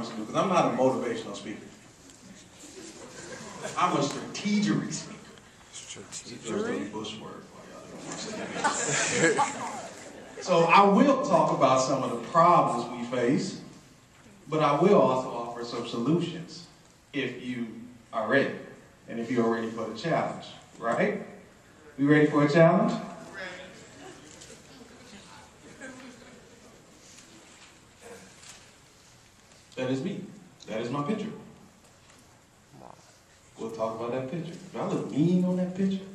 because I'm not a motivational speaker. I'm a strategery speaker. Strategery? Buzzword. So I will talk about some of the problems we face, but I will also offer some solutions if you are ready, and if you're ready for the challenge, right? You ready for a challenge? That is me. That is my picture. We'll talk about that picture. Do I look mean on that picture?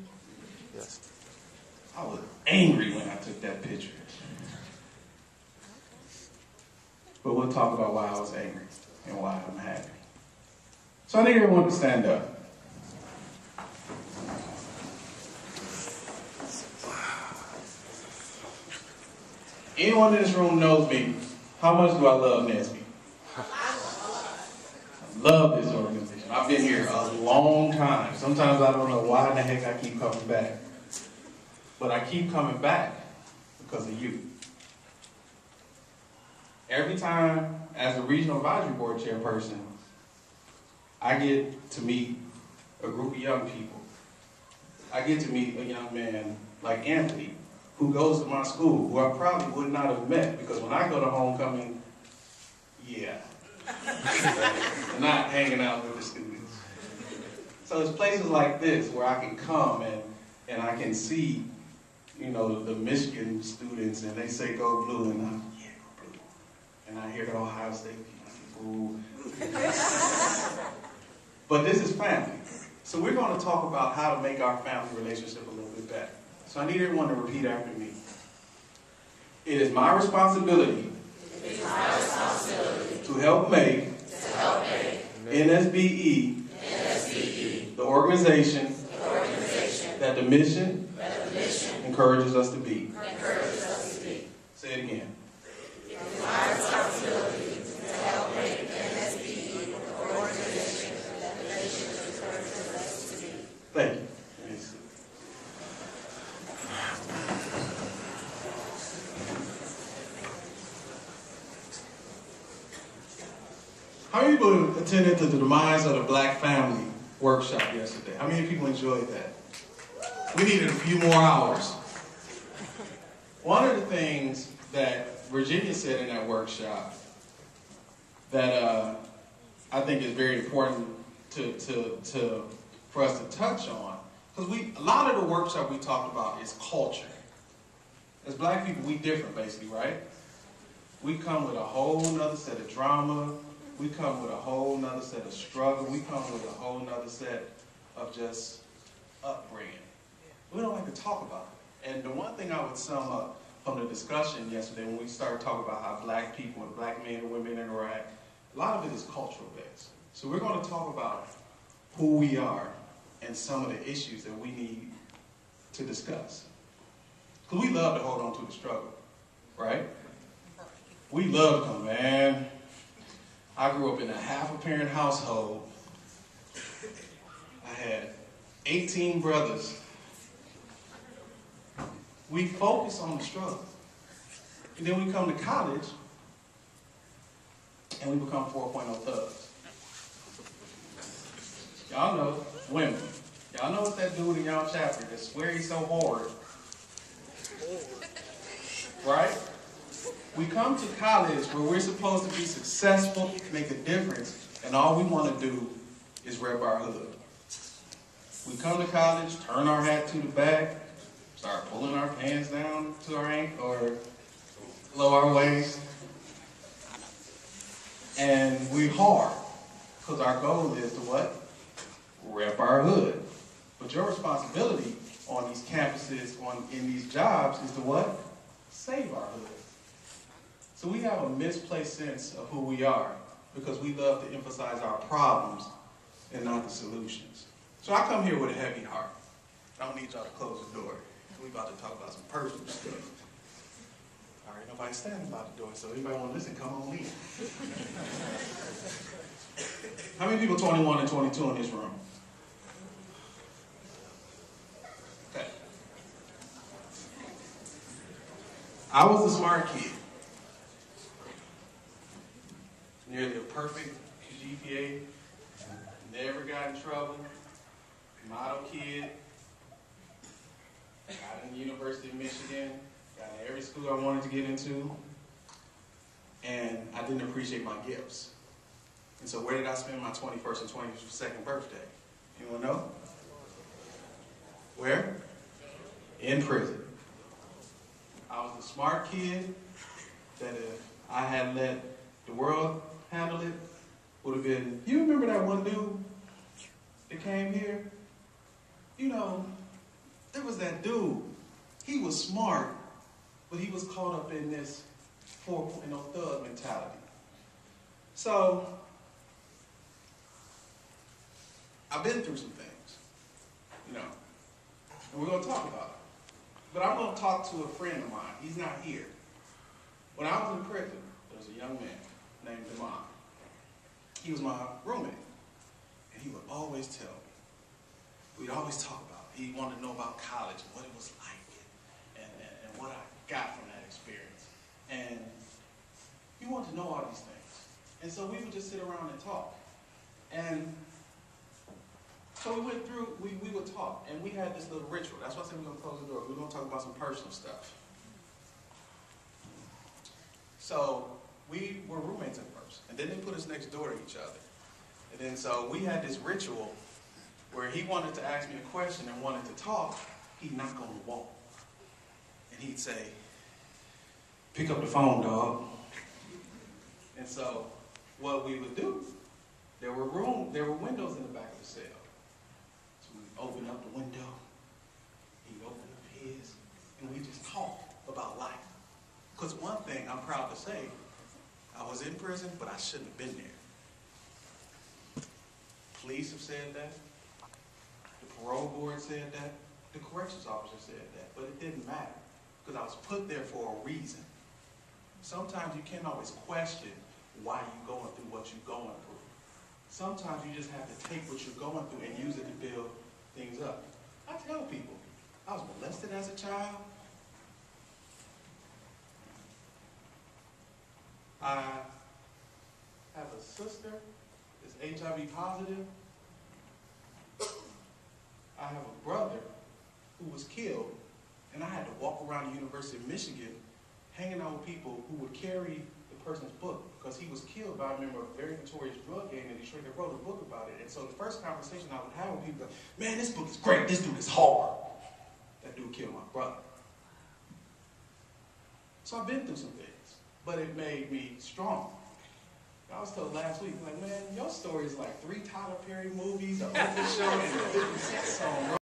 Yes. I was angry when I took that picture. But we'll talk about why I was angry and why I'm happy. So I need everyone to stand up. Anyone in this room knows me. How much do I love NSBE? I love this organization. I've been here a long time. Sometimes I don't know why in the heck I keep coming back. But I keep coming back because of you. Every time, as a regional advisory board chairperson, I get to meet a group of young people. I get to meet a young man like Anthony, who goes to my school, who I probably would not have met, because when I go to homecoming, yeah. I'm not hanging out with the students. So it's places like this where I can come and I can see, you know, the Michigan students, and they say go blue, and I'm, yeah, go blue. And I hear the Ohio State people, boo. But this is family. So we're going to talk about how to make our family relationship a little bit better. So I need everyone to repeat after me. It is my responsibility, to help make NSBE the organization that the mission encourages us to be. Say it again. It is my responsibility to help make NSBE the organization that the mission encourages us to be. Thank you. How many people attended to the Demise of the Black Family workshop yesterday? How many people enjoyed that? We needed a few more hours. One of the things that Virginia said in that workshop that I think is very important for us to touch on, because a lot of the workshop we talked about is culture. As black people, we different basically, right? We come with a whole nother set of drama. We come with a whole nother set of struggle. We come with a whole nother set of just upbringing. We don't like to talk about it. And the one thing I would sum up from the discussion yesterday when we started talking about how black people and black men and women interact, a lot of it is cultural based. So we're going to talk about who we are and some of the issues that we need to discuss. Because we love to hold on to the struggle, right? We love to come, man. I grew up in a half-a-parent household. I had 18 brothers. We focus on the struggle. And then we come to college, and we become 4.0 thugs. Y'all know, women. Y'all know what that dude in y'all chapter that swear he's so hard. Right? We come to college where we're supposed to be successful, make a difference, and all we want to do is rep our hood. We come to college, turn our hat to the back, start pulling our pants down to our ankle or below our waist, and we hard, because our goal is to what? Rep our hood. But your responsibility on these campuses, in these jobs, is to what? Save our hood. So we have a misplaced sense of who we are because we love to emphasize our problems and not the solutions. So I come here with a heavy heart. I don't need y'all to close the door. We're about to talk about some personal stuff. All right, nobody's standing by the door, so anybody want to listen, come on in. How many people 21 and 22 in this room? Okay. I was the smart kid. Nearly a perfect perfect GPA, never got in trouble, model kid, got in the University of Michigan, got in every school I wanted to get into, and I didn't appreciate my gifts. And so where did I spend my 21st and 22nd birthday? Anyone know? Where? In prison. I was the smart kid that if I had let the world handle it, would have been, you remember that one dude that came here? You know, there was that dude. He was smart, but he was caught up in this 4.0 thug mentality. So, I've been through some things, you know, and we're going to talk about it. But I'm going to talk to a friend of mine. He's not here. When I was in prison, there was a young man named Delano. He was my roommate, and he would always tell me. We'd always talk about it. He wanted to know about college and what it was like and what I got from that experience. And he wanted to know all these things. And so we would just sit around and talk. And so we went through, we would talk, and we had this little ritual. That's why I said we're going to close the door. We're going to talk about some personal stuff. So we were roommates at first, and then they put us next door to each other. And then so we had this ritual where he wanted to ask me a question and wanted to talk. He'd knock on the wall, and he'd say, "Pick up the phone, dog." And so what we would do, there were windows in the back of the cell. So we'd open up the window, he'd open up his, and we just talk about life. Because one thing I'm proud to say, I was in prison, but I shouldn't have been there. Police have said that. The parole board said that. The corrections officer said that. But it didn't matter, because I was put there for a reason. Sometimes you can't always question why you're going through what you're going through. Sometimes you just have to take what you're going through and use it to build things up. I tell people, I was molested as a child. I have a sister that's HIV positive. I have a brother who was killed, and I had to walk around the University of Michigan hanging out with people who would carry the person's book because he was killed by a member of a very notorious drug gang in Detroit that wrote a book about it. And so the first conversation I would have with people, man, this book is great, this dude is hard. That dude killed my brother. So I've been through some things, but it made me strong. I was told last week, like, man, your story is like 3 Tyler Perry movies, an Oprah show, and a 50 Cent song.